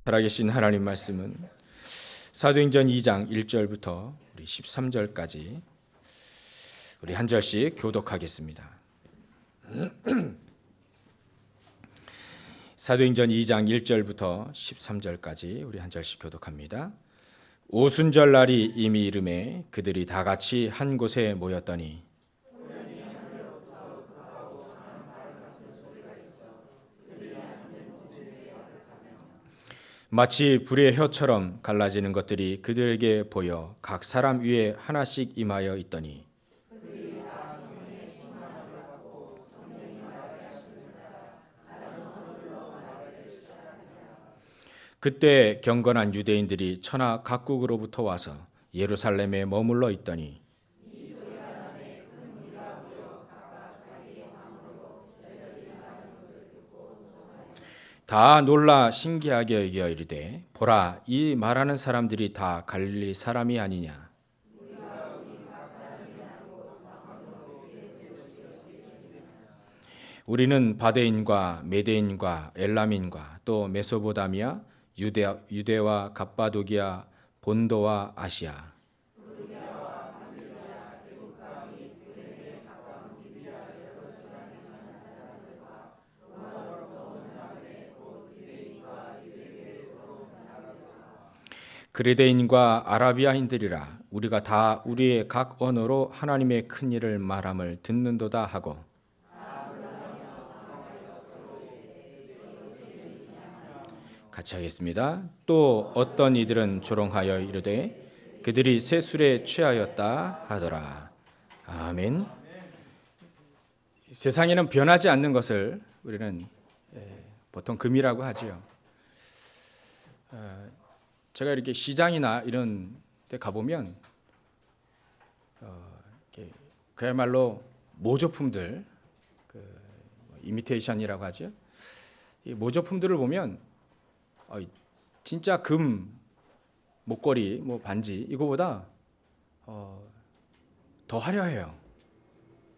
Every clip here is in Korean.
살아계신 하나님 말씀은 사도행전 2장 1절부터 우리 13절까지 우리 한 절씩 교독하겠습니다. 사도행전 2장 1절부터 13절까지 우리 한 절씩 교독합니다. 오순절 날이 이미 이름에 그들이 다 같이 한 곳에 모였더니 마치 불의 혀처럼 갈라지는 것들이 그들에게 보여 각 사람 위에 하나씩 임하여 있더니 그때 경건한 유대인들이 천하 각국으로부터 와서 예루살렘에 머물러 있더니 다 놀라 신기하게 여겨 이르되 보라 이 말하는 사람들이 다 갈릴리 사람이 아니냐. 우리는 바데인과 메데인과 엘람인과 또 메소보다미아 유대와 갑바도기아 본도와 아시아 그레데인과 아라비아인들이라 우리가 다 우리의 각 언어로 하나님의 큰 일을 말함을 듣는도다 하고 같이 하겠습니다. 또 어떤 이들은 조롱하여 이르되 그들이 새 술에 취하였다 하더라. 아멘. 세상에는 변하지 않는 것을 우리는 보통 금이라고 하지요. 제가 이렇게 시장이나 이런 데 가보면 그야말로 모조품들, 이미테이션이라고 하죠. 이 모조품들을 보면 진짜 금 목걸이, 뭐 반지 이거보다 더 화려해요.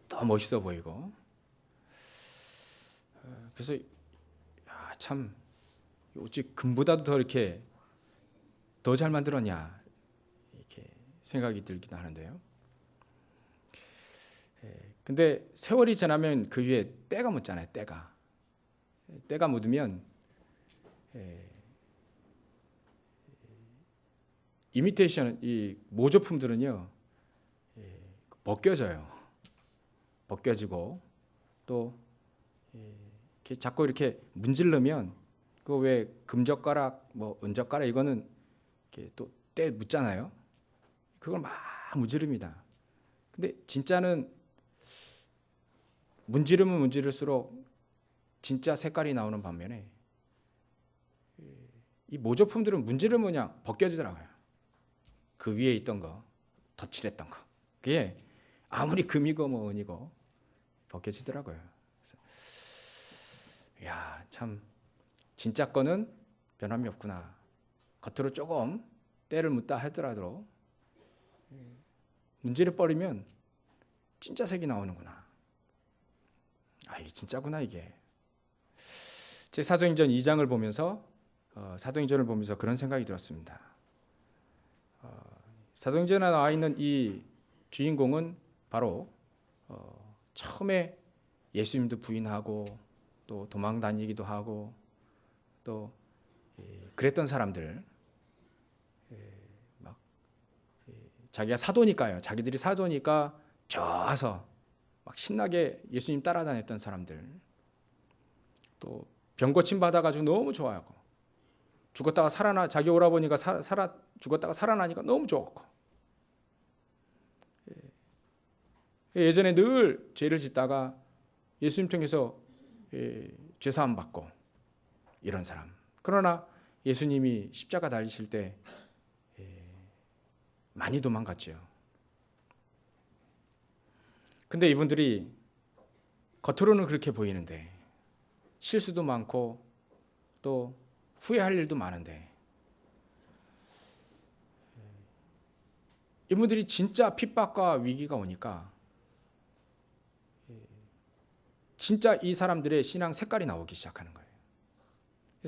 더 멋있어 보이고. 그래서 참 어찌 금보다도 더 이렇게 더 잘 만들었냐 이렇게 생각이 들기도 하는데요. 근데 세월이 지나면 그 위에 때가 묻잖아요. 때가 묻으면 이미테이션 이 모조품들은요 벗겨지고 또 이렇게 자꾸 이렇게 문지르면 그 왜 금젓가락 뭐 은젓가락 이거는 이렇게 또 때 묻잖아요. 그걸 막 문지릅니다. 근데 진짜는 문지르면 문지를수록 진짜 색깔이 나오는 반면에 이 모조품들은 문지르면 그냥 벗겨지더라고요. 그 위에 있던 거, 덧칠했던 거. 그게 아무리 금이고 뭐 은이고 벗겨지더라고요. 이야, 참 진짜 거는 변함이 없구나. 겉으로 조금 때를 묻다 하더라도 문지를 버리면 진짜 색이 나오는구나. 이게 진짜구나 이게. 제 사도행전 2장을 보면서 사도행전을 보면서 그런 생각이 들었습니다. 사도행전에 나와 있는 이 주인공은 바로 처음에 예수님도 부인하고 또 도망 다니기도 하고 또 그랬던 사람들, 막 자기가 사도니까요. 자기들이 사도니까 좋아서 막 신나게 예수님 따라다녔던 사람들, 또 병 고침 받아가지고 너무 좋아하고 죽었다가 살아나 자기 오라버니가 죽었다가 살아나니까 너무 좋고 예전에 늘 죄를 짓다가 예수님 통해서 죄사함 받고 이런 사람. 그러나 예수님이 십자가 달리실 때 많이 도망갔죠. 근데 이분들이 겉으로는 그렇게 보이는데 실수도 많고 또 후회할 일도 많은데 이분들이 진짜 핍박과 위기가 오니까 진짜 이 사람들의 신앙 색깔이 나오기 시작하는 거예요.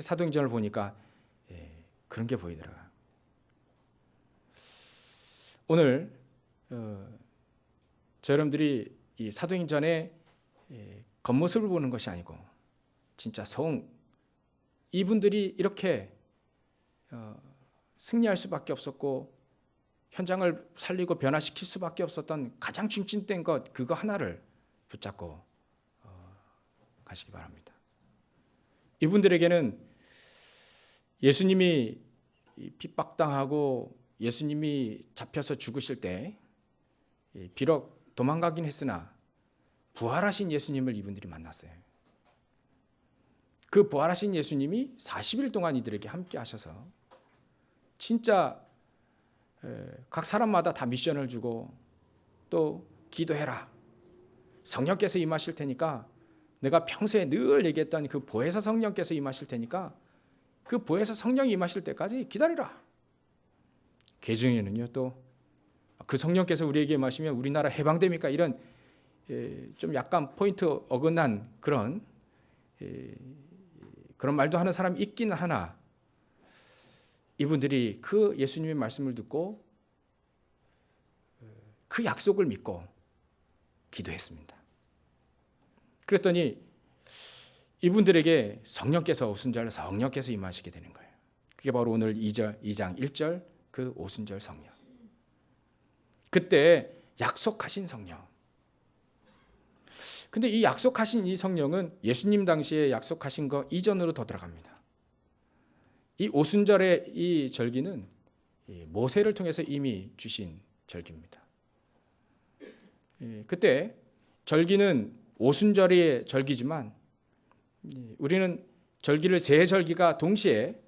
사도행전을 보니까 그런 게 보이더라고요. 오늘 저 여러분들이 이 사도행전의 겉모습을 보는 것이 아니고 진짜 이분들이 이렇게 승리할 수밖에 없었고 현장을 살리고 변화시킬 수밖에 없었던 가장 중심된 것, 그거 하나를 붙잡고 가시기 바랍니다. 이분들에게는 예수님이 핍박당하고 예수님이 잡혀서 죽으실 때 비록 도망가긴 했으나 부활하신 예수님을 이분들이 만났어요. 그 부활하신 예수님이 40일 동안 이들에게 함께 하셔서 진짜 각 사람마다 다 미션을 주고 또 기도해라. 성령께서 임하실 테니까 내가 평소에 늘 얘기했던 그 보혜사 성령께서 임하실 테니까 그 보혜사 성령이 임하실 때까지 기다리라. 그 중에는요 또 그 성령께서 우리에게 임하시면 우리나라 해방됩니까? 이런 좀 약간 포인트 어긋난 그런 말도 하는 사람이 있긴 하나 이분들이 그 예수님의 말씀을 듣고 그 약속을 믿고 기도했습니다. 그랬더니 이분들에게 성령께서 오순절 성령께서 임하시게 되는 거예요. 그게 바로 오늘 2장 1절 그 오순절 성령. 그때 약속하신 성령. 근데 이 약속하신 이 성령은 예수님 당시에 약속하신 거 이전으로 더 들어갑니다. 이 오순절의 이 절기는 모세를 통해서 이미 주신 절기입니다. 그때 절기는 오순절의 절기지만 우리는 절기를 세 절기가 동시에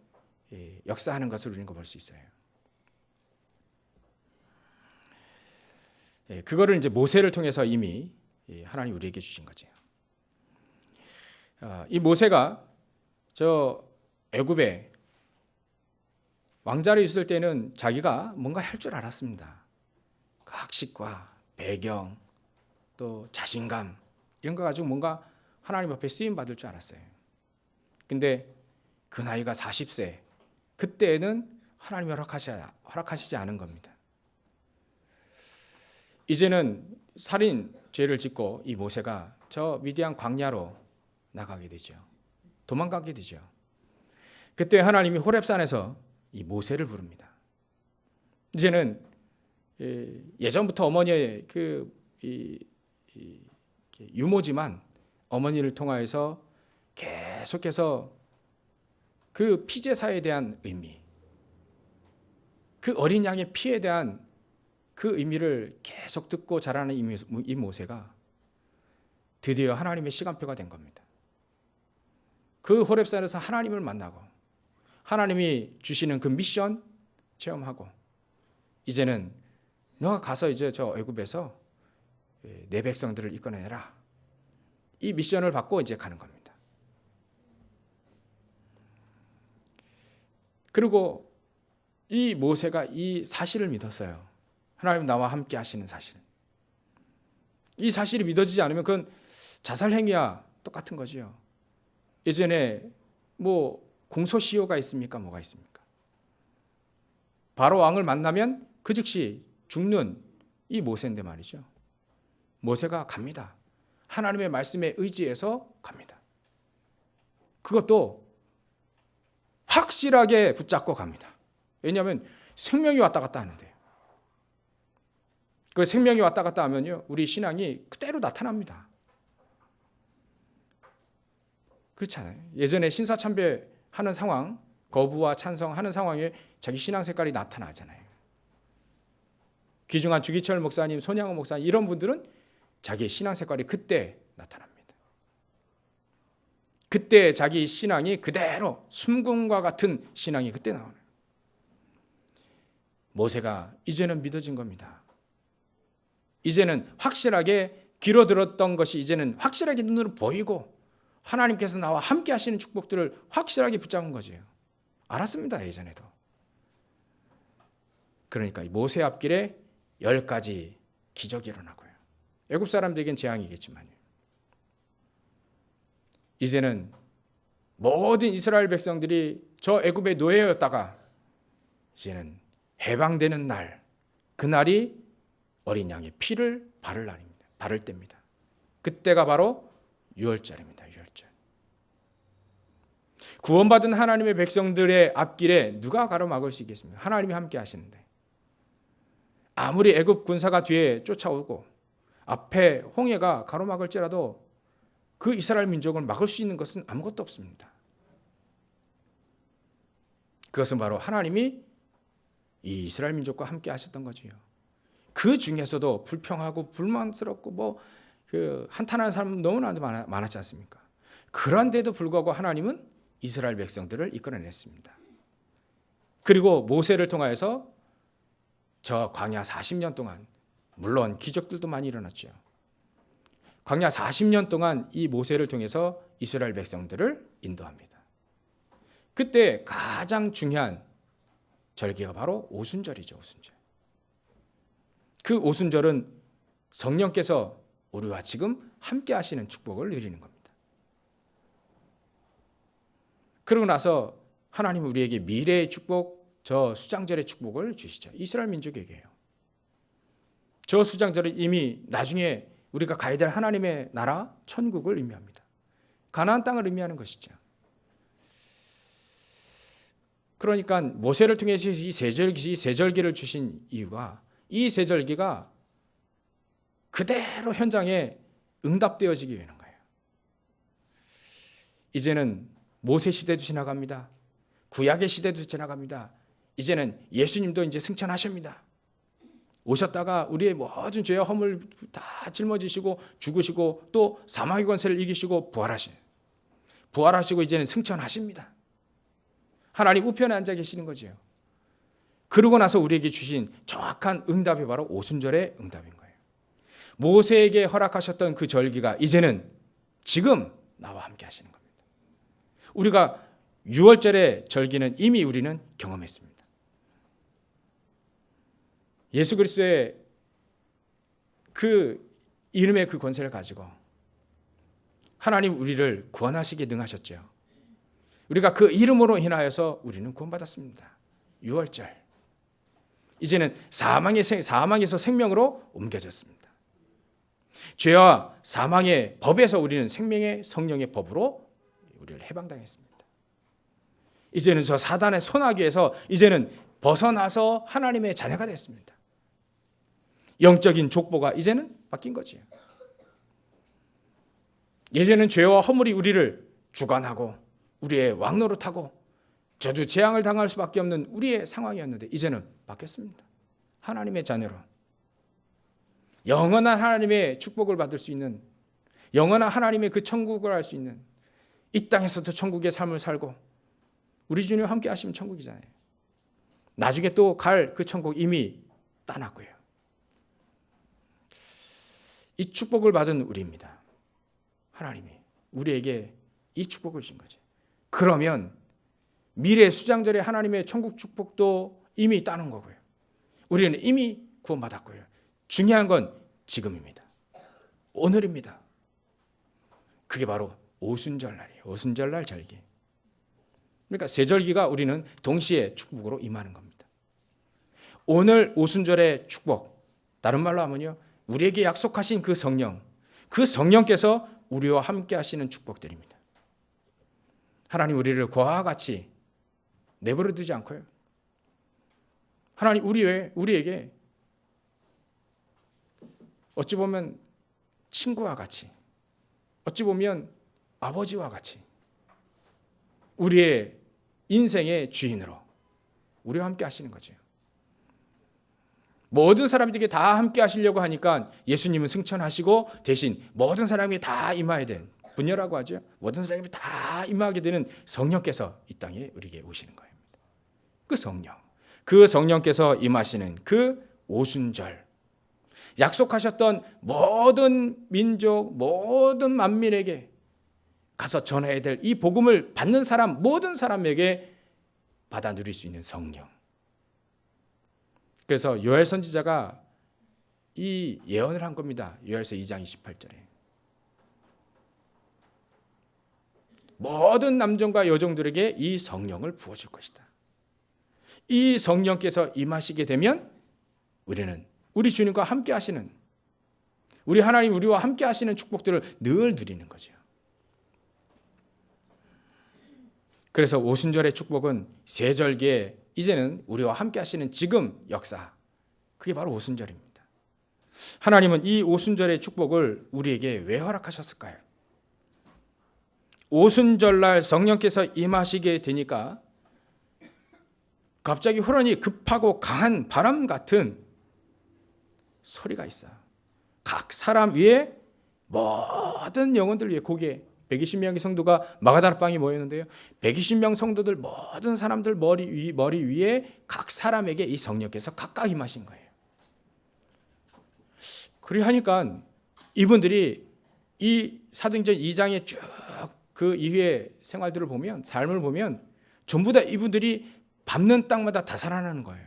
역사하는 것을 우리는 볼 수 있어요. 그거를 이제 모세를 통해서 이미 하나님 우리에게 주신 거죠. 이 모세가 저 애굽에 왕자로 있을 때는 자기가 뭔가 할 줄 알았습니다. 학식과 배경 또 자신감 이런 거 가지고 뭔가 하나님 앞에 쓰임 받을 줄 알았어요. 근데 그 나이가 40세 그때는 하나님이 허락하시지 않은 겁니다. 이제는 살인 죄를 짓고 이 모세가 저 미디안 광야로 나가게 되죠. 도망가게 되죠. 그때 하나님이 호렙산에서 이 모세를 부릅니다. 이제는 예전부터 어머니의 유모지만 어머니를 통하여서 계속해서 그 피제사에 대한 의미, 그 어린 양의 피에 대한 그 의미를 계속 듣고 자라는 이 모세가 드디어 하나님의 시간표가 된 겁니다. 그 호렙산에서 하나님을 만나고 하나님이 주시는 그 미션 체험하고 이제는 너가 가서 이제 저 애굽에서 내 백성들을 이끌어내라. 이 미션을 받고 이제 가는 겁니다. 그리고 이 모세가 이 사실을 믿었어요. 하나님 나와 함께 하시는 사실. 이 사실이 믿어지지 않으면 그건 자살 행위와 똑같은 거지요. 예전에 뭐 공소시효가 있습니까? 뭐가 있습니까? 바로 왕을 만나면 그 즉시 죽는 이 모세인데 말이죠. 모세가 갑니다. 하나님의 말씀에 의지해서 갑니다. 그것도 확실하게 붙잡고 갑니다. 왜냐하면 생명이 왔다 갔다 하는데요. 그 생명이 왔다 갔다 하면요, 우리 신앙이 그대로 나타납니다. 그렇잖아요. 예전에 신사참배하는 상황, 거부와 찬성하는 상황에 자기 신앙 색깔이 나타나잖아요. 귀중한 주기철 목사님, 손양호 목사님 이런 분들은 자기의 신앙 색깔이 그때 나타납니다. 그때 자기 신앙이 그대로 숨금과 같은 신앙이 그때 나오는. 모세가 이제는 믿어진 겁니다. 이제는 확실하게 귀로 들었던 것이 이제는 확실하게 눈으로 보이고 하나님께서 나와 함께 하시는 축복들을 확실하게 붙잡은 거죠. 알았습니다. 예전에도. 그러니까 모세 앞길에 10가지 기적이 일어나고요. 애굽 사람들에겐 재앙이겠지만요. 이제는 모든 이스라엘 백성들이 저 애굽의 노예였다가 이제는 해방되는 날, 그날이 어린 양의 피를 바를 날입니다. 바를 때입니다. 그때가 바로 유월절입니다. 유월절. 구원받은 하나님의 백성들의 앞길에 누가 가로막을 수 있겠습니까? 하나님이 함께 하시는데. 아무리 애굽 군사가 뒤에 쫓아오고 앞에 홍해가 가로막을지라도 그 이스라엘 민족을 막을 수 있는 것은 아무것도 없습니다. 그것은 바로 하나님이 이 이스라엘 민족과 함께 하셨던 거지요. 그 중에서도 불평하고 불만스럽고 한탄하는 사람 너무나 많았지 않습니까? 그런데도 불구하고 하나님은 이스라엘 백성들을 이끌어냈습니다. 그리고 모세를 통하여서 저 광야 40년 동안, 물론 기적들도 많이 일어났죠. 광야 40년 동안 이 모세를 통해서 이스라엘 백성들을 인도합니다. 그때 가장 중요한 절기가 바로 오순절이죠. 오순절. 그 오순절은 성령께서 우리와 지금 함께 하시는 축복을 누리는 겁니다. 그러고 나서 하나님은 우리에게 미래의 축복, 저 수장절의 축복을 주시죠. 이스라엘 민족에게요. 저 수장절은 이미 나중에 우리가 가야 될 하나님의 나라, 천국을 의미합니다. 가나안 땅을 의미하는 것이죠. 그러니까 모세를 통해서 이 세절기를 주신 이유가 이 세절기가 그대로 현장에 응답되어지기 위한 거예요. 이제는 모세 시대도 지나갑니다. 구약의 시대도 지나갑니다. 이제는 예수님도 이제 승천하십니다. 오셨다가 우리의 모든 죄와 허물 다 짊어지시고 죽으시고 또 사망의 권세를 이기시고 부활하시고 이제는 승천하십니다. 하나님 우편에 앉아 계시는 거죠. 그러고 나서 우리에게 주신 정확한 응답이 바로 오순절의 응답인 거예요. 모세에게 허락하셨던 그 절기가 이제는 지금 나와 함께 하시는 겁니다. 우리가 6월절의 절기는 이미 우리는 경험했습니다. 예수 그리스도의 그 이름의 그 권세를 가지고 하나님 우리를 구원하시기에 능하셨죠. 우리가 그 이름으로 인하여서 우리는 구원받았습니다. 6월절. 이제는 사망에서 생명으로 옮겨졌습니다. 죄와 사망의 법에서 우리는 생명의 성령의 법으로 우리를 해방당했습니다. 이제는 저 사단의 손아귀에서 이제는 벗어나서 하나님의 자녀가 됐습니다. 영적인 족보가 이제는 바뀐 거지요. 예전에는 죄와 허물이 우리를 주관하고 우리의 왕노릇하고 저주 재앙을 당할 수밖에 없는 우리의 상황이었는데 이제는 바뀌었습니다. 하나님의 자녀로 영원한 하나님의 축복을 받을 수 있는, 영원한 하나님의 그 천국을 알 수 있는, 이 땅에서도 천국의 삶을 살고 우리 주님과 함께 하시면 천국이잖아요. 나중에 또 갈 그 천국 이미 따놨고요. 이 축복을 받은 우리입니다. 하나님이 우리에게 이 축복을 주신 거죠. 그러면 미래 수장절에 하나님의 천국 축복도 이미 따는 거고요. 우리는 이미 구원받았고요. 중요한 건 지금입니다. 오늘입니다. 그게 바로 오순절날이에요. 오순절날 절기. 그러니까 세 절기가 우리는 동시에 축복으로 임하는 겁니다. 오늘 오순절의 축복, 다른 말로 하면요, 우리에게 약속하신 그 성령, 그 성령께서 우리와 함께 하시는 축복들입니다. 하나님 우리를 그와 같이 내버려 두지 않고요. 하나님 우리에게 어찌 보면 친구와 같이, 어찌 보면 아버지와 같이 우리의 인생의 주인으로 우리와 함께 하시는 거죠. 모든 사람들에게 다 함께 하시려고 하니까 예수님은 승천하시고 대신 모든 사람이 다 임해야 된, 분녀라고 하죠. 모든 사람이 다 임하게 되는 성령께서 이 땅에 우리에게 오시는 거예요. 그 성령께서 임하시는 그 오순절, 약속하셨던 모든 민족, 모든 만민에게 가서 전해야 될 이 복음을 받는 사람, 모든 사람에게 받아 누릴 수 있는 성령. 그래서 요엘 선지자가 이 예언을 한 겁니다. 요엘서 2장 28절에. 모든 남종과 여종들에게 이 성령을 부어줄 것이다. 이 성령께서 임하시게 되면 우리는 우리 주님과 함께 하시는, 우리 하나님 우리와 함께 하시는 축복들을 늘 누리는 거죠. 그래서 오순절의 축복은 세절기에 이제는 우리와 함께 하시는 지금 역사, 그게 바로 오순절입니다. 하나님은 이 오순절의 축복을 우리에게 왜 허락하셨을까요? 오순절날 성령께서 임하시게 되니까 갑자기 호련히 급하고 강한 바람 같은 소리가 있어요. 각 사람 위에, 모든 영혼들 위에, 거기에 120명의 성도가 마가다라방에 모였는데요, 120명 성도들 모든 사람들 머리 위에 각 사람에게 이 성령께서 각각 임하신 거예요. 그리 하니까 이분들이 이 사도행전 2장에 쭉 그 이후의 생활들을 보면, 삶을 보면 전부 다 이분들이 밟는 땅마다 다 살아나는 거예요.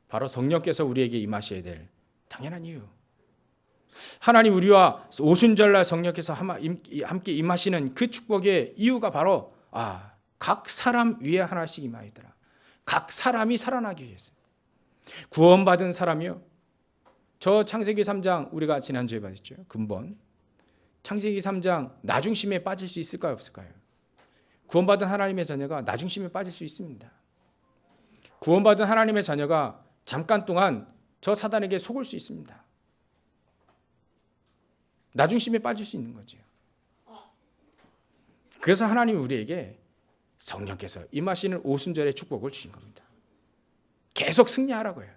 바로 성령께서 우리에게 임하셔야 될 당연한 이유. 하나님 우리와 오순절날 성령께서 함께 임하시는 그 축복의 이유가 바로 각 사람 위에 하나씩 임하이더라. 각 사람이 살아나기 위해서. 구원받은 사람이요. 저 창세기 3장 우리가 지난주에 봤죠. 근본. 창세기 3장 나중심에 빠질 수 있을까요, 없을까요? 구원받은 하나님의 자녀가 나중심에 빠질 수 있습니다. 구원받은 하나님의 자녀가 잠깐 동안 저 사단에게 속을 수 있습니다. 나중심에 빠질 수 있는 거죠. 그래서 하나님이 우리에게 성령께서 임하시는 오순절의 축복을 주신 겁니다. 계속 승리하라고요.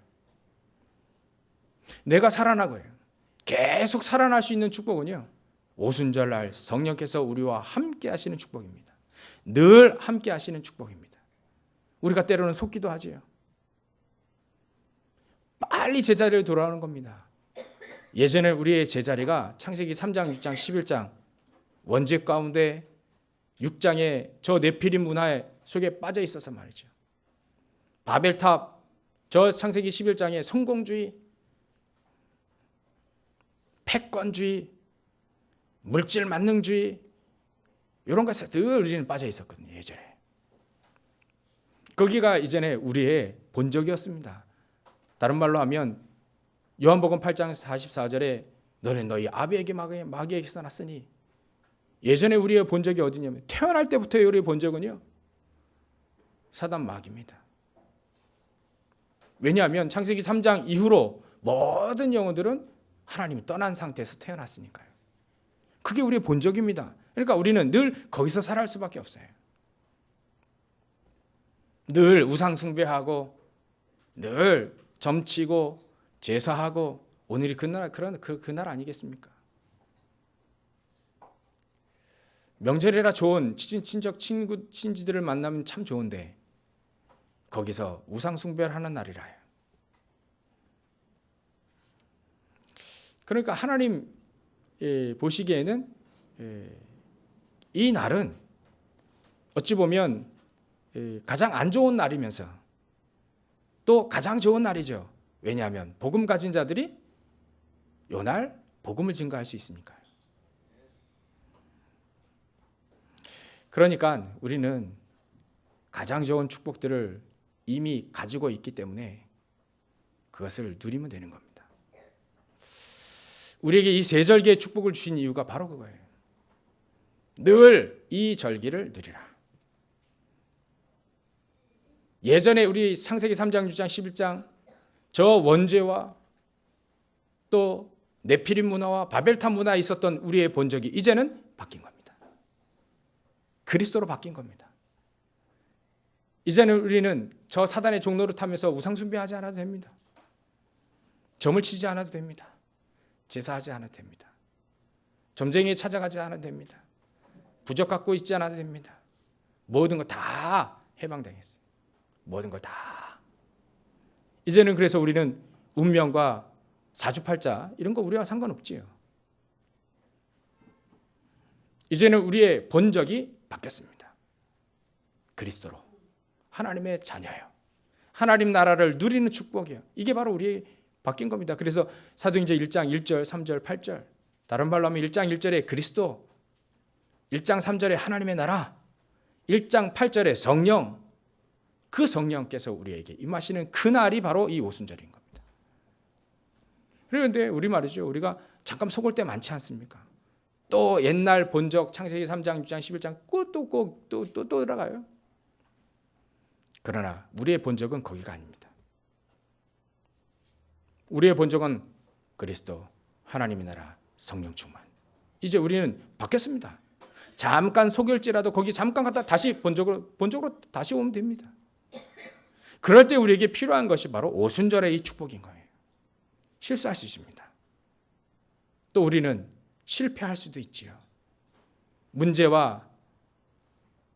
내가 살아나고요. 계속 살아날 수 있는 축복은요, 오순절날 성령께서 우리와 함께 하시는 축복입니다. 늘 함께 하시는 축복입니다. 우리가 때로는 속기도 하지요. 빨리 제자리로 돌아오는 겁니다. 예전에 우리의 제자리가 창세기 3장, 6장, 11장 원죄 가운데 6장에 저 네피림 문화 속에 빠져 있어서 말이죠. 바벨탑, 저 창세기 11장에 성공주의, 패권주의, 물질 만능주의, 이런 것에 늘 우리는 빠져 있었거든요. 예전에. 거기가 이전에 우리의 본적이었습니다. 다른 말로 하면 요한복음 8장 44절에 너는 너희 아비에게 마귀에게서 났으니, 예전에 우리의 본적이 어디냐면 태어날 때부터의 우리의 본적은요, 사단 마귀입니다. 왜냐하면 창세기 3장 이후로 모든 영혼들은 하나님이 떠난 상태에서 태어났으니까요. 그게 우리의 본적입니다. 그러니까 우리는 늘 거기서 살아갈 수밖에 없어요. 늘 우상 숭배하고, 늘 점치고 제사하고, 오늘이 그날 아니겠습니까? 명절이라 좋은 친척 친지들을 만나면 참 좋은데 거기서 우상 숭배를 하는 날이라요. 그러니까 하나님 보시기에는 이 날은 어찌 보면 가장 안 좋은 날이면서 또 가장 좋은 날이죠. 왜냐하면 복음 가진 자들이 이 날 복음을 증거할 수 있으니까요. 그러니까 우리는 가장 좋은 축복들을 이미 가지고 있기 때문에 그것을 누리면 되는 겁니다. 우리에게 이 세 절기의 축복을 주신 이유가 바로 그거예요. 늘 이 절기를 누리라. 예전에 우리 창세기 3장, 6장, 11장 저 원죄와 또 네피림 문화와 바벨탑 문화에 있었던 우리의 본적이 이제는 바뀐 겁니다. 그리스도로 바뀐 겁니다. 이제는 우리는 저 사단의 종로를 타면서 우상 숭배하지 않아도 됩니다. 점을 치지 않아도 됩니다. 제사하지 않아도 됩니다. 점쟁이에 찾아가지 않아도 됩니다. 부적 갖고 있지 않아도 됩니다. 모든 거 다 해방당했어요. 모든 걸 다. 이제는 그래서 우리는 운명과 사주팔자 이런 거 우리와 상관없지요. 이제는 우리의 본적이 바뀌었습니다. 그리스도로 하나님의 자녀요. 하나님 나라를 누리는 축복이요. 이게 바로 우리 바뀐 겁니다. 그래서 사도행전 1장 1절, 3절, 8절, 다른 말로 하면 1장 1절에 그리스도, 1장 3절에 하나님의 나라, 1장 8절에 성령, 그 성령께서 우리에게 임하시는 그날이 바로 이 오순절인 겁니다. 그런데 우리 말이죠. 우리가 잠깐 속을 때 많지 않습니까? 또 옛날 본적 창세기 3장, 6장, 11장 또 들어가요. 그러나 우리의 본적은 거기가 아닙니다. 우리의 본적은 그리스도, 하나님의 나라, 성령 충만. 이제 우리는 바뀌었습니다. 잠깐 속일지라도 거기 잠깐 갔다 다시 본적으로 다시 오면 됩니다. 그럴 때 우리에게 필요한 것이 바로 오순절의 이 축복인 거예요. 실수할 수 있습니다. 또 우리는 실패할 수도 있지요. 문제와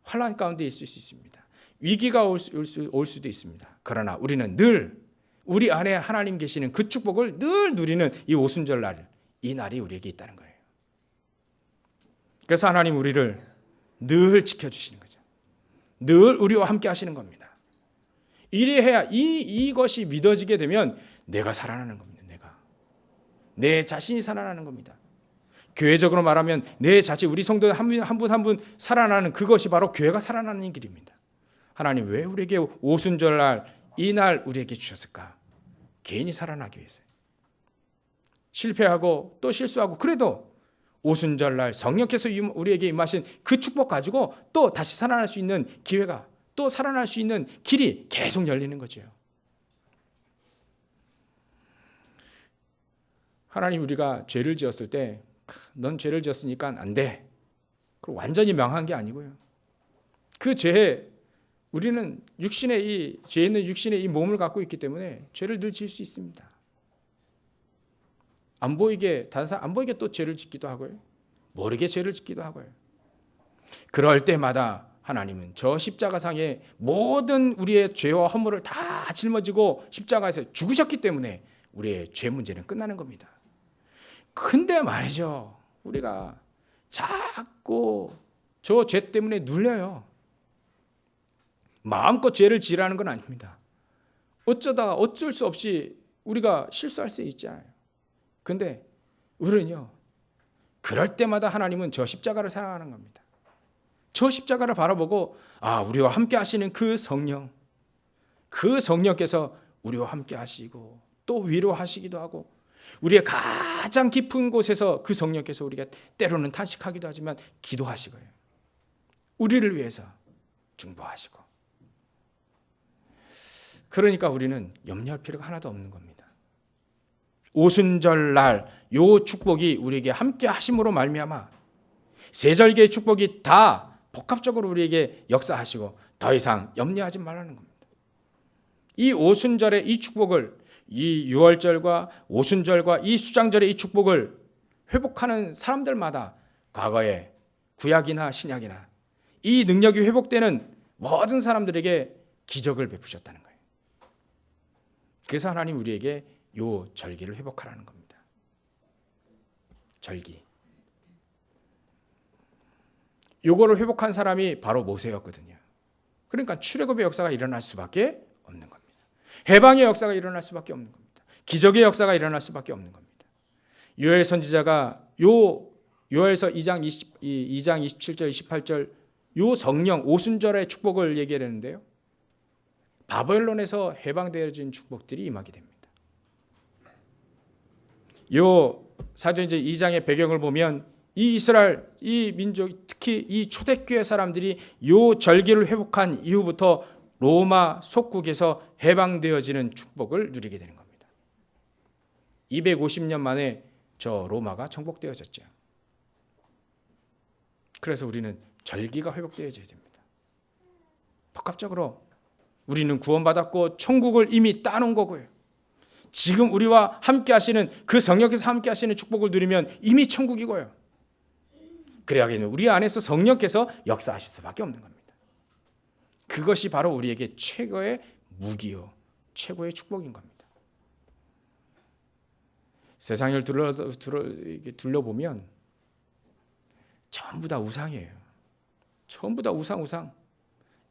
환난 가운데 있을 수 있습니다. 위기가 올 수도 있습니다. 그러나 우리는 늘 우리 안에 하나님 계시는 그 축복을 늘 누리는 이 오순절 날, 이 날이 우리에게 있다는 거예요. 그래서 하나님 우리를 늘 지켜주시는 거죠. 늘 우리와 함께 하시는 겁니다. 이래야 이것이 믿어지게 되면 내가 살아나는 겁니다. 내 자신이 살아나는 겁니다. 교회적으로 말하면 내 자신, 우리 성도 한 분 한 분 살아나는 그것이 바로 교회가 살아나는 길입니다. 하나님 왜 우리에게 오순절날 이날 우리에게 주셨을까? 개인이 살아나기 위해서. 실패하고 또 실수하고 그래도 오순절날 성령께서 우리에게 임하신 그 축복 가지고 또 다시 살아날 수 있는 기회가, 또 살아날 수 있는 길이 계속 열리는 거죠. 하나님 우리가 죄를 지었을 때 넌 죄를 지었으니까 안 돼. 그리고 완전히 명한 게 아니고요. 그 죄에 우리는 죄 있는 육신의 이 몸을 갖고 있기 때문에 죄를 늘 지을 수 있습니다. 안 보이게 다른 사람 안 보이게 또 죄를 짓기도 하고요. 모르게 죄를 짓기도 하고요. 그럴 때마다 하나님은 저 십자가상에 모든 우리의 죄와 허물을 다 짊어지고 십자가에서 죽으셨기 때문에 우리의 죄 문제는 끝나는 겁니다. 근데 말이죠. 우리가 자꾸 저 죄 때문에 눌려요. 마음껏 죄를 지으라는 건 아닙니다. 어쩌다가 어쩔 수 없이 우리가 실수할 수 있잖아요. 근데 우리는요. 그럴 때마다 하나님은 저 십자가를 사랑하는 겁니다. 저 십자가를 바라보고 우리와 함께 하시는 그 성령께서 우리와 함께 하시고 또 위로하시기도 하고 우리의 가장 깊은 곳에서 그 성령께서 우리가 때로는 탄식하기도 하지만 기도하시고요. 우리를 위해서 중보하시고. 그러니까 우리는 염려할 필요가 하나도 없는 겁니다. 오순절 날 요 축복이 우리에게 함께 하심으로 말미암아 세절기의 축복이 다 복합적으로 우리에게 역사하시고 더 이상 염려하지 말라는 겁니다. 이 오순절의 이 축복을, 이 유월절과 오순절과 이 수장절의 이 축복을 회복하는 사람들마다 과거에 구약이나 신약이나 이 능력이 회복되는 모든 사람들에게 기적을 베푸셨다는 거예요. 그래서 하나님 우리에게 요 절기를 회복하라는 겁니다. 절기. 요거를 회복한 사람이 바로 모세였거든요. 그러니까 출애굽의 역사가 일어날 수밖에 없는 겁니다. 해방의 역사가 일어날 수밖에 없는 겁니다. 기적의 역사가 일어날 수밖에 없는 겁니다. 요엘 선지자가 요엘서 2장 27절 28절 요 성령 오순절의 축복을 얘기하는데요. 바벨론에서 해방되어진 축복들이 임하게 됩니다. 요 사도행전 2장의 배경을 보면 이 이스라엘, 이 민족, 특히 이 초대교회 사람들이 요 절기를 회복한 이후부터 로마 속국에서 해방되어지는 축복을 누리게 되는 겁니다. 250년 만에 저 로마가 정복되어졌죠. 그래서 우리는 절기가 회복되어져야 됩니다. 복합적으로 우리는 구원받았고 천국을 이미 따놓은 거고요. 지금 우리와 함께 하시는 그 성령께서 함께 하시는 축복을 누리면 이미 천국이고요. 그래야겠네요. 우리 안에서 성령께서 역사하실 수밖에 없는 겁니다. 그것이 바로 우리에게 최고의 무기요, 최고의 축복인 겁니다. 세상을 둘러보면 전부 다 우상이에요. 전부 다 우상.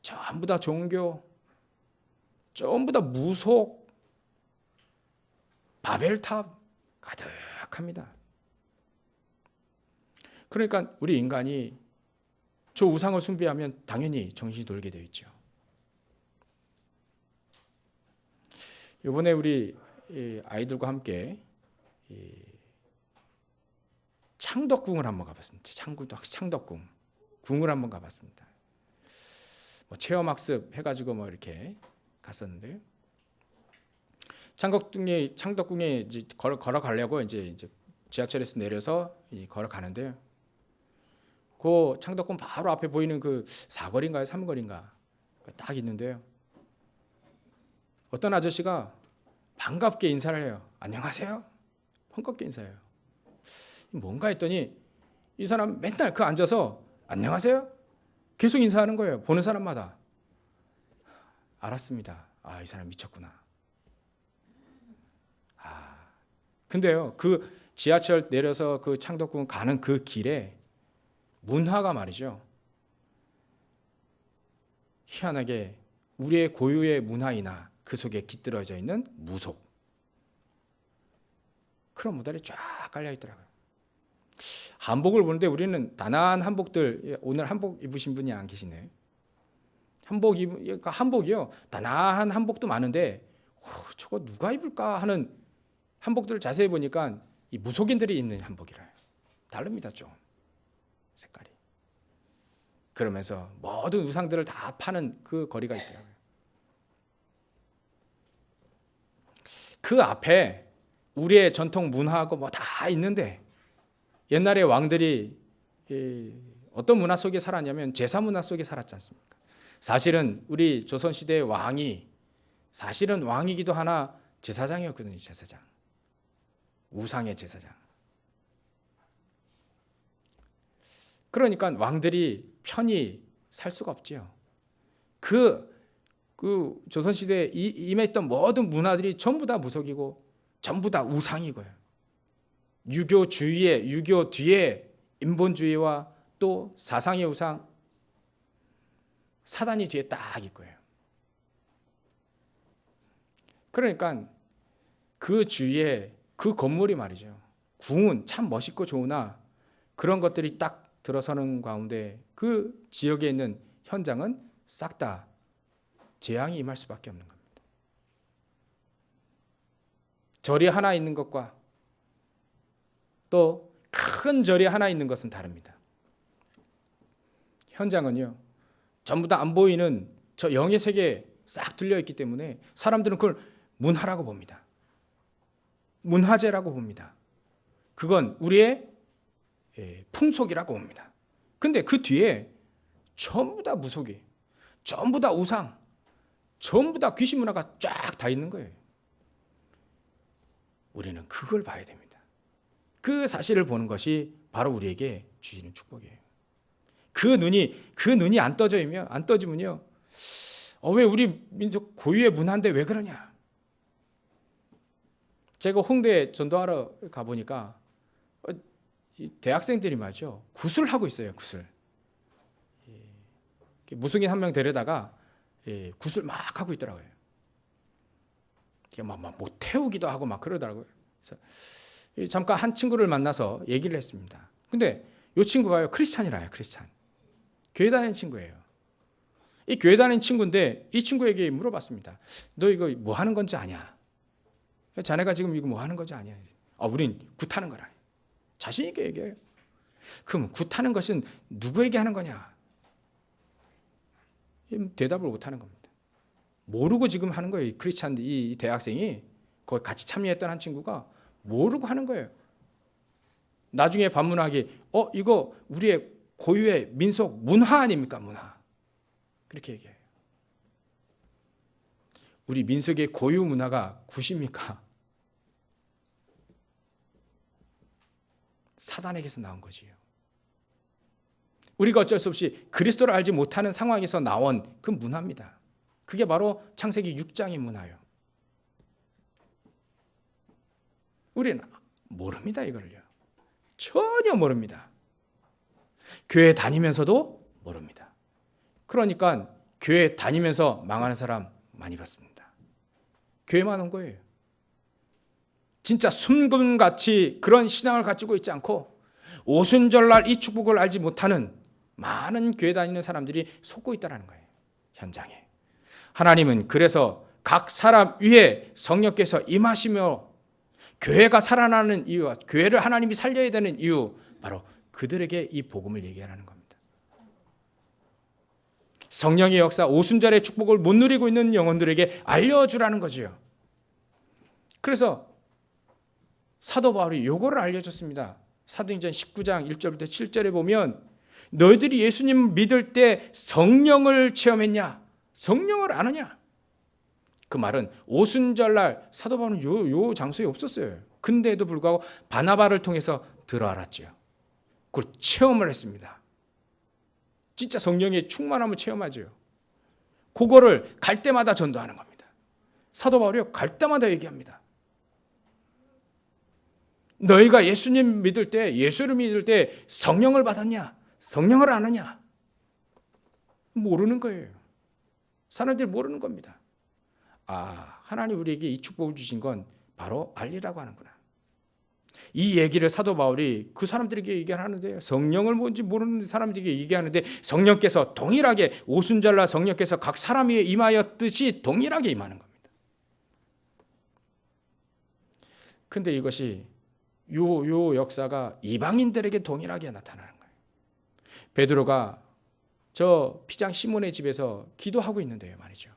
전부 다 종교, 전부 다 무속, 바벨탑 가득합니다. 그러니까 우리 인간이 저 우상을 숭배하면 당연히 정신이 돌게 되어 있죠. 이번에 우리 아이들과 함께 창덕궁을 한번 가봤습니다. 창덕궁 궁을 한번 가봤습니다. 뭐 체험학습 해가지고 뭐 이렇게 갔었는데요. 창덕궁에 이제 걸어가려고 이제 지하철에서 내려서 걸어가는데요. 그 창덕궁 바로 앞에 보이는 그 사거리인가요, 삼거리인가 딱 있는데요. 어떤 아저씨가 반갑게 인사를 해요. 안녕하세요. 반갑게 인사해요. 뭔가 했더니 이 사람 맨날 그 앉아서 안녕하세요. 계속 인사하는 거예요. 보는 사람마다. 알았습니다. 아, 이 사람 미쳤구나. 근데요, 그 지하철 내려서 그 창덕궁 가는 그 길에 문화가 말이죠. 희한하게 우리의 고유의 문화이나 그 속에 깃들어져 있는 무속, 그런 문화들이 쫙 깔려 있더라고요. 한복을 보는데 우리는 단아한 한복들, 오늘 한복 입으신 분이 안 계시네. 한복이요, 단아한 한복도 많은데 저거 누가 입을까 하는 한복들을 자세히 보니까 이 무속인들이 입는 한복이라요. 다릅니다, 좀 색깔이. 그러면서 모든 우상들을 다 파는 그 거리가 있더라고요. 그 앞에 우리의 전통 문화하고 뭐 다 있는데, 옛날에 왕들이 어떤 문화 속에 살았냐면 제사 문화 속에 살았지 않습니까? 사실은 우리 조선시대의 왕이 사실은 왕이기도 하나 제사장이었거든요. 제사장, 우상의 제사장. 그러니까 왕들이 편히 살 수가 없지요. 그 조선시대에 임했던 모든 문화들이 전부 다 무속이고 전부 다 우상이고요. 유교 뒤에 인본주의와 또 사상의 우상, 사단이 뒤에 딱 있고요. 그러니까 그 주위에 그 건물이 말이죠. 궁은 참 멋있고 좋으나 그런 것들이 딱 들어서는 가운데 그 지역에 있는 현장은 싹 다 재앙이 임할 수밖에 없는 겁니다. 절이 하나 있는 것과 또 큰 절이 하나 있는 것은 다릅니다. 현장은요, 전부 다 안 보이는 저 영의 세계에 싹 들려 있기 때문에 사람들은 그걸 문화라고 봅니다. 문화재라고 봅니다. 그건 우리의 풍속이라고 봅니다. 근데 그 뒤에 전부 다 무속이, 전부 다 우상, 전부 다 귀신 문화가 쫙 다 있는 거예요. 우리는 그걸 봐야 됩니다. 그 사실을 보는 것이 바로 우리에게 주시는 축복이에요. 그 눈이 안 떠지면요, 왜 우리 민족 고유의 문화인데 왜 그러냐? 제가 홍대에 전도하러 가보니까 대학생들이 말이죠, 굿을 하고 있어요. 굿을. 무속인 한 명 데려다가 굿을 막 하고 있더라고요. 막 못 태우기도 하고 막 그러더라고요. 그래서 잠깐 한 친구를 만나서 얘기를 했습니다. 근데 이 친구가요, 크리스찬이라요. 크리스찬. 교회 다니는 친구예요. 이 교회 다니는 친구인데 이 친구에게 물어봤습니다. 너 이거 뭐 하는 건지 아냐? 자네가 지금 이거 뭐 하는 건지 아냐? 우린 굿하는 거라. 자신 있게 얘기해요. 그럼 굿하는 것은 누구에게 하는 거냐? 대답을 못 하는 겁니다. 모르고 지금 하는 거예요. 이 크리스찬, 이 대학생이 거기 같이 참여했던 한 친구가 모르고 하는 거예요. 나중에 반문하기, 이거 우리의 고유의 민속 문화 아닙니까? 문화. 그렇게 얘기해요. 우리 민속의 고유 문화가 굿입니까? 사단에게서 나온 거지요. 우리가 어쩔 수 없이 그리스도를 알지 못하는 상황에서 나온 그 문화입니다. 그게 바로 창세기 6장의 문화예요. 우리는 모릅니다, 이걸요. 전혀 모릅니다. 교회 다니면서도 모릅니다. 그러니까 교회 다니면서 망하는 사람 많이 봤습니다. 교회만 온 거예요. 진짜 순금같이 그런 신앙을 가지고 있지 않고 오순절날 이 축복을 알지 못하는 많은 교회 다니는 사람들이 속고 있다는 거예요. 현장에. 하나님은 그래서 각 사람 위에 성령께서 임하시며 교회가 살아나는 이유와 교회를 하나님이 살려야 되는 이유, 바로 그들에게 이 복음을 얘기하라는 겁니다. 성령의 역사, 오순절의 축복을 못 누리고 있는 영혼들에게 알려주라는 거지요. 그래서 사도 바울이 요거를 알려줬습니다. 사도행전 19장 1절부터 7절에 보면 너희들이 예수님 믿을 때 성령을 체험했냐? 성령을 아느냐? 그 말은 오순절날 사도 바울은 요 장소에 없었어요. 근데에도 불구하고 바나바를 통해서 들어 알았죠. 그걸 체험을 했습니다. 진짜 성령의 충만함을 체험하죠. 그거를 갈 때마다 전도하는 겁니다. 사도 바울이 갈 때마다 얘기합니다. 너희가 예수님 믿을 때, 예수를 믿을 때 성령을 받았냐? 성령을 아느냐? 모르는 거예요. 사람들이 모르는 겁니다. 아, 하나님 우리에게 이 축복을 주신 건 바로 알리라고 하는구나. 이 얘기를 사도 바울이 그 사람들에게 얘기하는데, 성령을 뭔지 모르는 사람들에게 얘기하는데 성령께서 동일하게 오순절날 성령께서 각 사람 위에 임하였듯이 동일하게 임하는 겁니다. 근데 이것이 요 역사가 이방인들에게 동일하게 나타나는 거예요. 베드로가 저 피장 시몬의 집에서 기도하고 있는데요, 말이죠.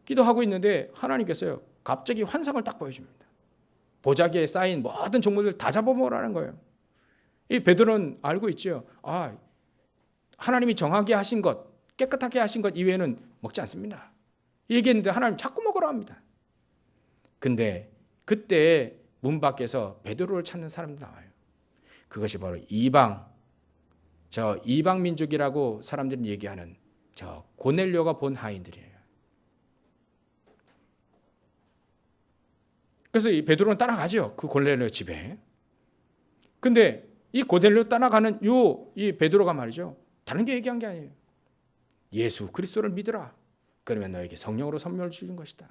기도하고 있는데 하나님께서요, 갑자기 환상을 딱 보여줍니다. 보자기에 쌓인 모든 정보들 다 잡아먹으라는 거예요. 이 베드로는 알고 있죠. 아, 하나님이 정하게 하신 것, 깨끗하게 하신 것 이외에는 먹지 않습니다. 얘기했는데 하나님 자꾸 먹으라 합니다. 근데 그때 문 밖에서 베드로를 찾는 사람이 나와요. 그것이 바로 이방 민족이라고 사람들은 얘기하는 저 고넬료가 본 하인들이에요. 그래서 이 베드로는 따라가죠. 그 고넬료 집에. 근데 이 고넬료 따라가는 이 베드로가 말이죠. 다른 게 얘기한 게 아니에요. 예수 그리스도를 믿으라. 그러면 너에게 성령으로 선물을 주는 것이다.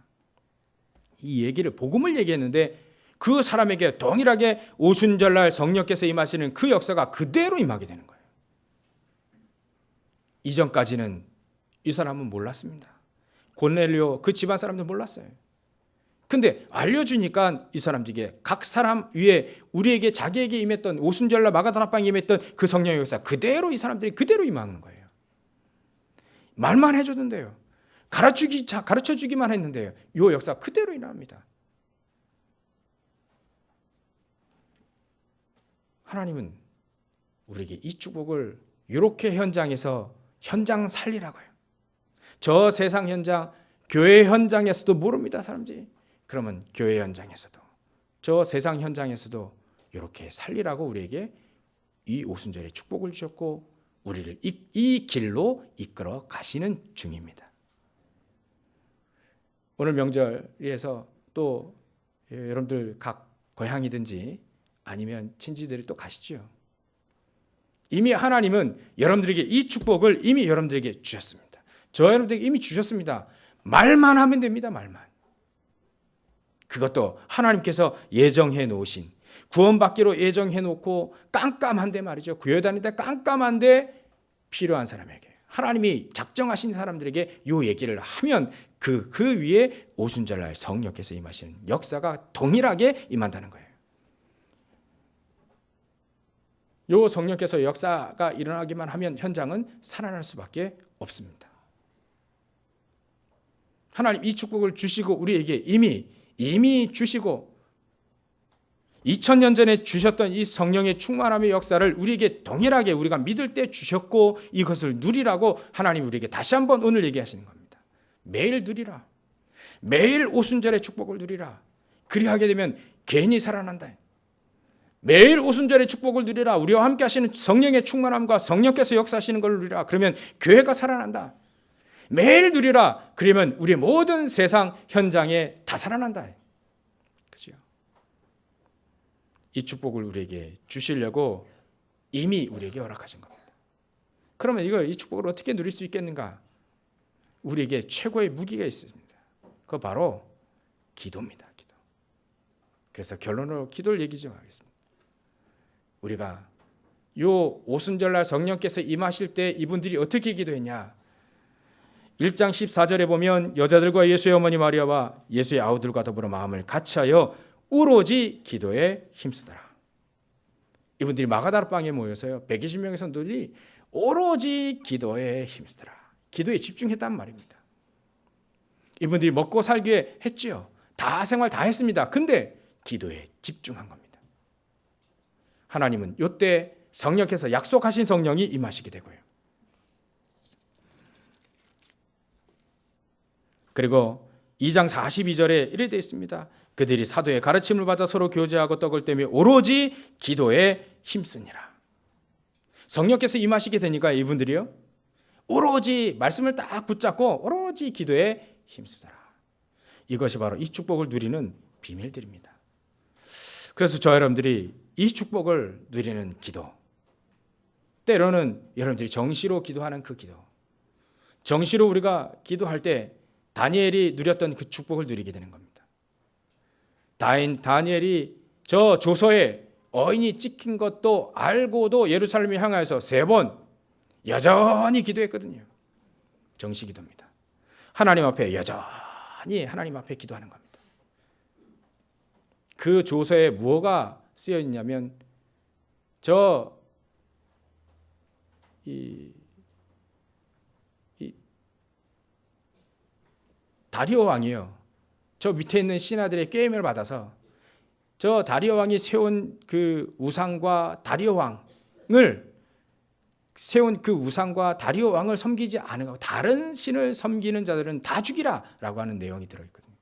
이 얘기를, 복음을 얘기했는데 그 사람에게 동일하게 오순절날 성령께서 임하시는 그 역사가 그대로 임하게 되는 거예요. 이전까지는 이 사람은 몰랐습니다. 고넬료 그 집안 사람들 몰랐어요. 근데 알려주니까 이 사람들에게 각 사람 위에 우리에게 자기에게 임했던 오순절날 마가다락방에 임했던 그 성령의 역사 그대로 이 사람들이 그대로 임하는 거예요. 말만 해줬는데요. 가르쳐주기만 했는데요. 이 역사 그대로 일어납니다. 하나님은 우리에게 이 축복을 이렇게 현장 살리라고 해요. 저 세상 현장, 교회 현장에서도 모릅니다, 사람들이. 그러면 교회 현장에서도, 저 세상 현장에서도 이렇게 살리라고 우리에게 이 오순절에 축복을 주셨고 우리를 이 길로 이끌어 가시는 중입니다. 오늘 명절에서 또 여러분들 각 고향이든지 아니면 친지들이 또 가시죠. 이미 하나님은 여러분들에게 이 축복을 이미 여러분들에게 주셨습니다. 저 여러분들에게 이미 주셨습니다. 말만 하면 됩니다. 말만. 그것도 하나님께서 예정해 놓으신, 구원받기로 예정해 놓고 깜깜한데 말이죠. 구해 다닐 때 깜깜한데 필요한 사람에게, 하나님이 작정하신 사람들에게 이 얘기를 하면 그 위에 오순절날 성령께서 임하시는 역사가 동일하게 임한다는 거예요. 요 성령께서 역사가 일어나기만 하면 현장은 살아날 수밖에 없습니다. 하나님 이 축복을 주시고 우리에게 이미 주시고 2000년 전에 주셨던 이 성령의 충만함의 역사를 우리에게 동일하게 우리가 믿을 때 주셨고 이것을 누리라고 하나님 우리에게 다시 한번 오늘 얘기하시는 겁니다. 매일 누리라. 매일 오순절의 축복을 누리라. 그리하게 되면 괜히 살아난다. 매일 오순절의 축복을 누리라. 우리와 함께 하시는 성령의 충만함과 성령께서 역사하시는 걸 누리라. 그러면 교회가 살아난다. 매일 누리라. 그러면 우리 모든 세상 현장에 다 살아난다. 그죠? 이 축복을 우리에게 주시려고 이미 우리에게 허락하신 겁니다. 그러면 이 축복을 어떻게 누릴 수 있겠는가? 우리에게 최고의 무기가 있습니다. 그거 바로 기도입니다. 기도. 그래서 결론으로 기도를 얘기 좀 하겠습니다. 우리가 요 오순절날 성령께서 임하실 때 이분들이 어떻게 기도했냐? 1장 14절에 보면 여자들과 예수의 어머니 마리아와 예수의 아우들과 더불어 마음을 같이하여 오로지 기도에 힘쓰더라. 이분들이 마가다라 방에 모여서요, 120명의 성도들이 오로지 기도에 힘쓰더라. 기도에 집중했단 말입니다. 이분들이 먹고 살기에 했지요. 다 생활 다 했습니다. 근데 기도에 집중한 겁니다. 하나님은 이때 성령께서 약속하신 성령이 임하시게 되고요. 그리고 2장 42절에 이래 되어 있습니다. 그들이 사도의 가르침을 받아 서로 교제하고 떡을 떼며 오로지 기도에 힘쓰니라. 성령께서 임하시게 되니까 이분들이요, 오로지 말씀을 딱 붙잡고 오로지 기도에 힘쓰더라. 이것이 바로 이 축복을 누리는 비밀들입니다. 그래서 저 여러분들이 이 축복을 누리는 기도, 때로는 여러분들이 정시로 기도하는 그 기도, 정시로 우리가 기도할 때 다니엘이 누렸던 그 축복을 누리게 되는 겁니다. 다니엘이 저 조서에 어인이 찍힌 것도 알고도 예루살렘을 향하여서 3번 여전히 기도했거든요. 정시 기도입니다. 하나님 앞에 여전히 하나님 앞에 기도하는 겁니다. 그 조서에 무엇가 쓰여 있냐면 다리오 왕이요, 저 밑에 있는 신하들의 꾀임을 받아서 저 다리오 왕이 세운 그 우상과 다리오 왕을 세운 그 우상과 다리오 왕을 섬기지 않은 다른 신을 섬기는 자들은 다 죽이라라고 하는 내용이 들어있거든요.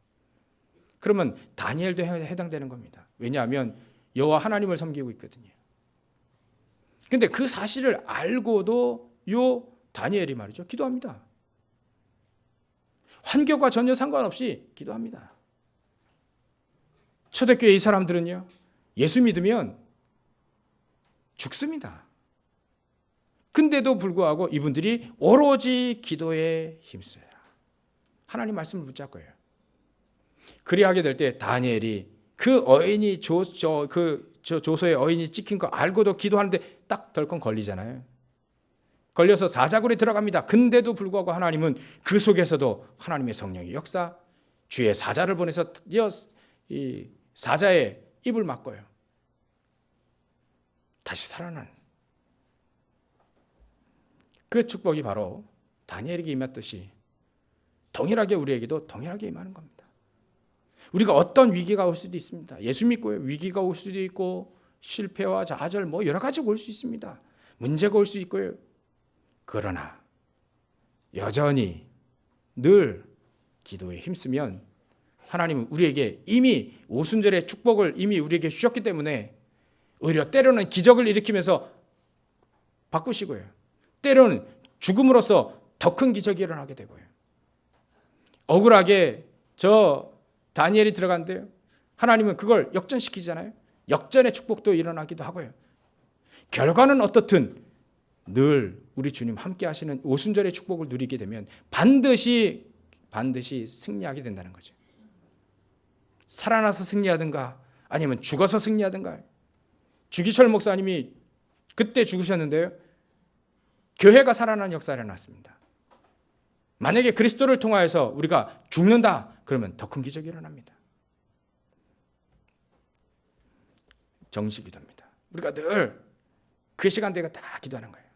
그러면 다니엘도 해당되는 겁니다. 왜냐하면 여호와 하나님을 섬기고 있거든요. 근데 그 사실을 알고도 요 다니엘이 말이죠, 기도합니다. 환경과 전혀 상관없이 기도합니다. 초대교회 이 사람들은요, 예수 믿으면 죽습니다. 근데도 불구하고 이분들이 오로지 기도에 힘써요. 하나님 말씀을 붙잡고요. 그리하게 될 때 다니엘이 그 어인이 조서의 어인이 찍힌 거 알고도 기도하는데 딱 덜컹 걸리잖아요. 걸려서 사자굴에 들어갑니다. 근데도 불구하고 하나님은 그 속에서도 하나님의 성령의 역사, 주의 사자를 보내서 이 사자의 입을 막고요, 다시 살아나는 그 축복이 바로 다니엘에게 임했듯이 동일하게 우리에게도 동일하게 임하는 겁니다. 우리가 어떤 위기가 올 수도 있습니다. 예수 믿고 위기가 올 수도 있고 실패와 좌절 뭐 여러 가지가 올 수 있습니다. 문제가 올 수 있고요. 그러나 여전히 늘 기도에 힘쓰면 하나님은 우리에게 이미 오순절의 축복을 이미 우리에게 주셨기 때문에 오히려 때로는 기적을 일으키면서 바꾸시고요, 때로는 죽음으로써 더 큰 기적이 일어나게 되고요. 억울하게 저 다니엘이 들어간대요. 하나님은 그걸 역전시키잖아요. 역전의 축복도 일어나기도 하고요. 결과는 어떻든 늘 우리 주님 함께 하시는 오순절의 축복을 누리게 되면 반드시 승리하게 된다는 거죠. 살아나서 승리하든가 아니면 죽어서 승리하든가. 주기철 목사님이 그때 죽으셨는데요, 교회가 살아나는 역사가 일어났습니다. 만약에 그리스도를 통하여서 우리가 죽는다 그러면 더 큰 기적이 일어납니다. 정시 기도입니다. 우리가 늘 그 시간대가 다 기도하는 거예요.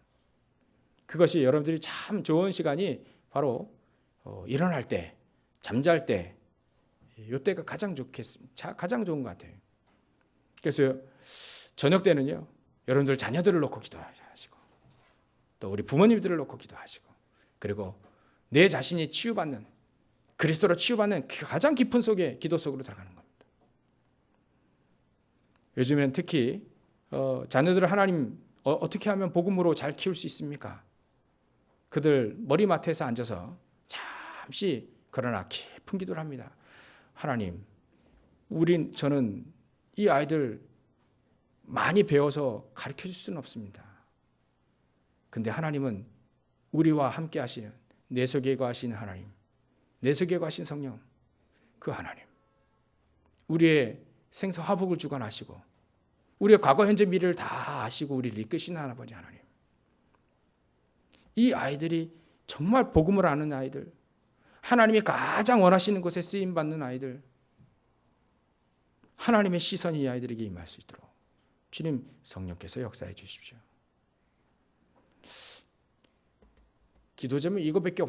그것이 여러분들이 참 좋은 시간이 바로 일어날 때, 잠잘 때, 이때가 가장 좋은 것 같아요. 그래서 저녁 때는요, 여러분들 자녀들을 놓고 기도하시고 또 우리 부모님들을 놓고 기도하시고 그리고 내 자신이 치유받는, 그리스도로 치유받는 가장 깊은 속에 기도 속으로 들어가는 겁니다. 요즘엔 특히 자녀들을 하나님 어떻게 하면 복음으로 잘 키울 수 있습니까? 그들 머리맡에서 앉아서 잠시 그러나 깊은 기도를 합니다. 하나님, 저는 이 아이들 많이 배워서 가르쳐 줄 수는 없습니다. 근데 하나님은 우리와 함께 하시는, 내 속에 거하신 하나님, 내 속에 거하신 성령, 그 하나님, 우리의 생사화복을 주관하시고 우리의 과거, 현재, 미래를 다 아시고 우리를 이끄시는 아버지 하나님. 이 아이들이 정말 복음을 아는 아이들, 하나님이 가장 원하시는 곳에 쓰임받는 아이들, 하나님의 시선이 이 아이들에게 임할 수 있도록 주님 성령께서 역사해 주십시오. 기도 제목이 이거밖에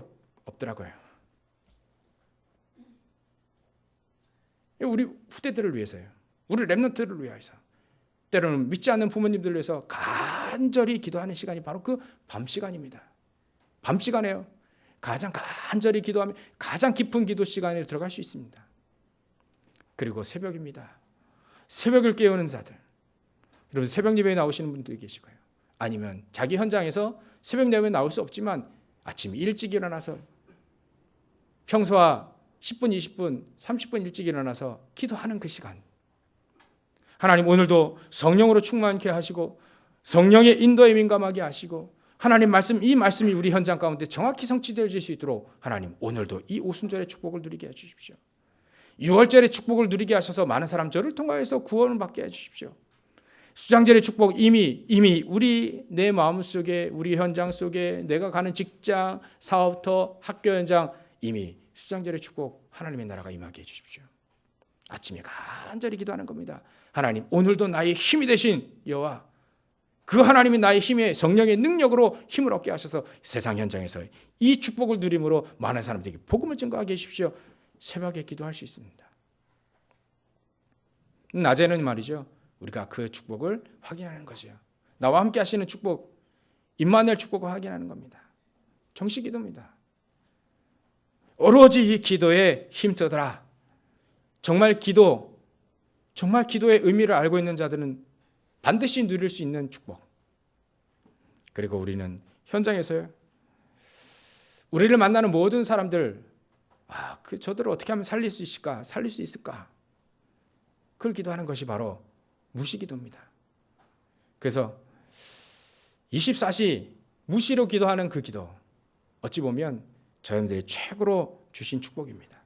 없더라고요. 우리 후대들을 위해서요. 우리 렘넌트를 위해서. 때로는 믿지 않는 부모님들을 위해서 간절히 기도하는 시간이 바로 그 밤 시간입니다. 밤 시간에요. 가장 간절히 기도하면 가장 깊은 기도 시간에 들어갈 수 있습니다. 그리고 새벽입니다. 새벽을 깨우는 자들. 여러분 새벽 예배에 나오시는 분들이 계시고요. 아니면 자기 현장에서 새벽 예배에 나올 수 없지만 아침 일찍 일어나서 평소와 10분, 20분, 30분 일찍 일어나서 기도하는 그 시간. 하나님 오늘도 성령으로 충만케 하시고 성령의 인도에 민감하게 하시고 하나님 말씀, 이 말씀이 우리 현장 가운데 정확히 성취되어질 수 있도록 하나님 오늘도 이 오순절의 축복을 누리게 해주십시오. 6월절의 축복을 누리게 하셔서 많은 사람 저를 통하여서 구원을 받게 해주십시오. 수장절의 축복 이미 우리 내 마음속에 우리 현장 속에 내가 가는 직장, 사업터, 학교 현장 이미 수장절의 축복 하나님의 나라가 임하게 해주십시오. 아침에 간절히 기도하는 겁니다. 하나님 오늘도 나의 힘이 되신 여호와 그 하나님이 나의 힘에 성령의 능력으로 힘을 얻게 하셔서 세상 현장에서 이 축복을 누림으로 많은 사람들에게 복음을 증거하게 해주십시오. 새벽에 기도할 수 있습니다. 낮에는 말이죠. 우리가 그 축복을 확인하는 것이요. 나와 함께 하시는 축복, 임마누엘 축복을 확인하는 겁니다. 정식 기도입니다. 오로지 이 기도에 힘써더라. 정말 기도의 의미를 알고 있는 자들은 반드시 누릴 수 있는 축복. 그리고 우리는 현장에서요. 우리를 만나는 모든 사람들, 저들을 어떻게 하면 살릴 수 있을까? 그걸 기도하는 것이 바로 무시기도입니다. 그래서 24시 무시로 기도하는 그 기도, 어찌 보면 저희들이 최고로 주신 축복입니다.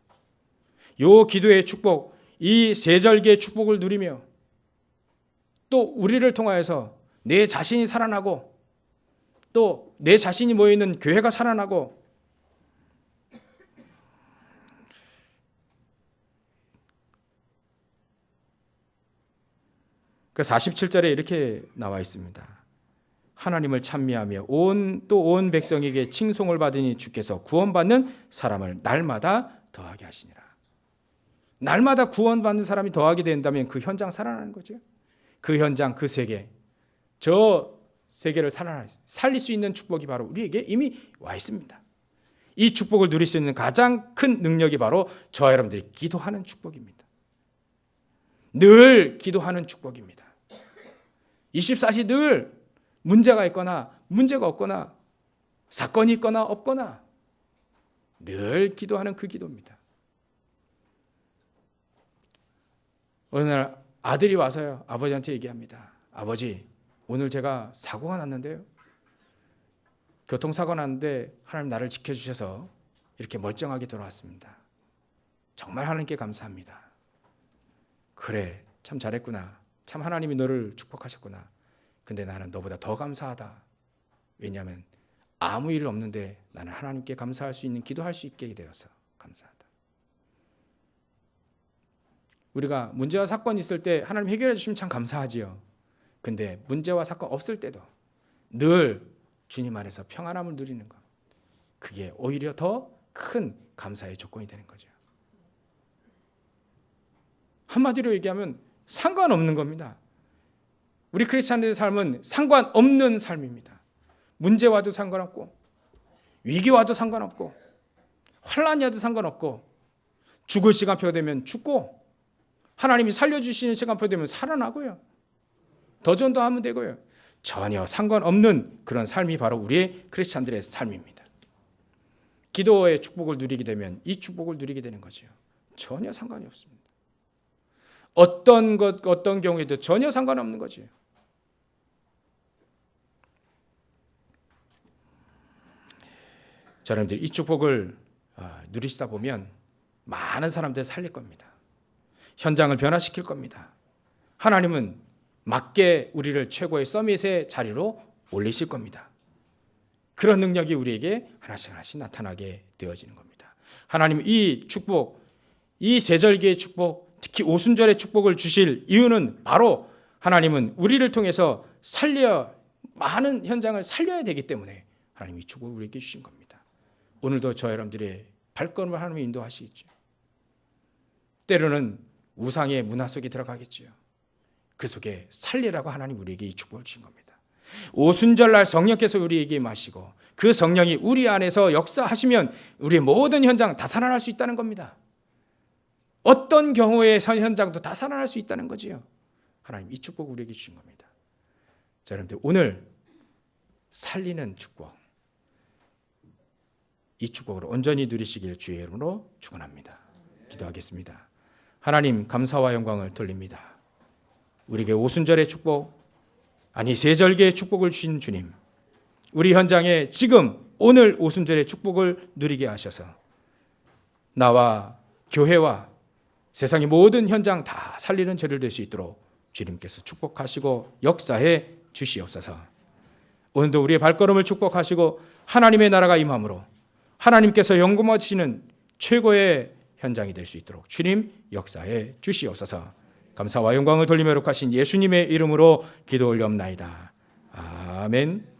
요 기도의 축복, 이 세절기의 축복을 누리며 또 우리를 통하여서 내 자신이 살아나고 또 내 자신이 모여있는 교회가 살아나고 그 47절에 이렇게 나와 있습니다. 하나님을 찬미하며 온 백성에게 칭송을 받으니 주께서 구원받는 사람을 날마다 더하게 하시니라. 날마다 구원받는 사람이 더하게 된다면 그 현장 살아나는 거죠. 그 현장, 그 세계, 저 세계를 살릴 수 있는 축복이 바로 우리에게 이미 와 있습니다. 이 축복을 누릴 수 있는 가장 큰 능력이 바로 저와 여러분들이 기도하는 축복입니다. 늘 기도하는 축복입니다. 24시 늘 문제가 있거나 문제가 없거나 사건이 있거나 없거나 늘 기도하는 그 기도입니다. 어느 날 아들이 와서요. 아버지한테 얘기합니다. 아버지, 오늘 제가 사고가 났는데요. 교통사고가 났는데 하나님 나를 지켜주셔서 이렇게 멀쩡하게 돌아왔습니다. 정말 하나님께 감사합니다. 그래, 참 잘했구나. 참 하나님이 너를 축복하셨구나. 근데 나는 너보다 더 감사하다. 왜냐하면 아무 일 없는데 나는 하나님께 감사할 수 있는 기도할 수 있게 되어서 감사하다. 우리가 문제와 사건이 있을 때 하나님 해결해 주시면 참 감사하지요. 근데 문제와 사건 없을 때도 늘 주님 안에서 평안함을 누리는 것, 그게 오히려 더 큰 감사의 조건이 되는 거죠. 한마디로 얘기하면 상관없는 겁니다. 우리 크리스찬들의 삶은 상관없는 삶입니다. 문제와도 상관없고 위기와도 상관없고 환난이 와도 상관없고 죽을 시간표가 되면 죽고 하나님이 살려주시는 시간표 되면 살아나고요. 더 전도하면 되고요. 전혀 상관없는 그런 삶이 바로 우리의 크리스찬들의 삶입니다. 기도의 축복을 누리게 되면 이 축복을 누리게 되는 거죠. 전혀 상관이 없습니다. 어떤 경우에도 전혀 상관없는 거죠. 자, 여러분들 이 축복을 누리시다 보면 많은 사람들 살릴 겁니다. 현장을 변화시킬 겁니다. 하나님은 맞게 우리를 최고의 서밋의 자리로 올리실 겁니다. 그런 능력이 우리에게 하나씩 하나씩 나타나게 되어지는 겁니다. 하나님 이 축복, 이 세절기의 축복, 특히 오순절의 축복을 주실 이유는 바로 하나님은 우리를 통해서 많은 현장을 살려야 되기 때문에 하나님이 축복을 우리에게 주신 겁니다. 오늘도 저 여러분들의 발걸음을 하나님이 인도하시겠죠. 때로는 우상의 문화 속에 들어가겠지요. 그 속에 살리라고 하나님 우리에게 이 축복을 주신 겁니다. 오순절날 성령께서 우리에게 임하시고 그 성령이 우리 안에서 역사하시면 우리의 모든 현장 다 살아날 수 있다는 겁니다. 어떤 경우의 현장도 다 살아날 수 있다는 거지요. 하나님 이 축복 우리에게 주신 겁니다. 자, 여러분들 오늘 살리는 축복, 이 축복을 온전히 누리시길 주의 이름으로 축원합니다. 기도하겠습니다. 하나님 감사와 영광을 돌립니다. 우리에게 오순절의 축복, 아니 세절기의 축복을 주신 주님, 우리 현장에 지금 오늘 오순절의 축복을 누리게 하셔서 나와 교회와 세상의 모든 현장 다 살리는 저를 될 수 있도록 주님께서 축복하시고 역사해 주시옵소서. 오늘도 우리의 발걸음을 축복하시고 하나님의 나라가 임함으로 하나님께서 영광하시는 최고의 현장이 될 수 있도록 주님 역사해 주시옵소서. 감사와 영광을 돌리며 룩하신 예수님의 이름으로 기도 올리옵나이다. 아멘.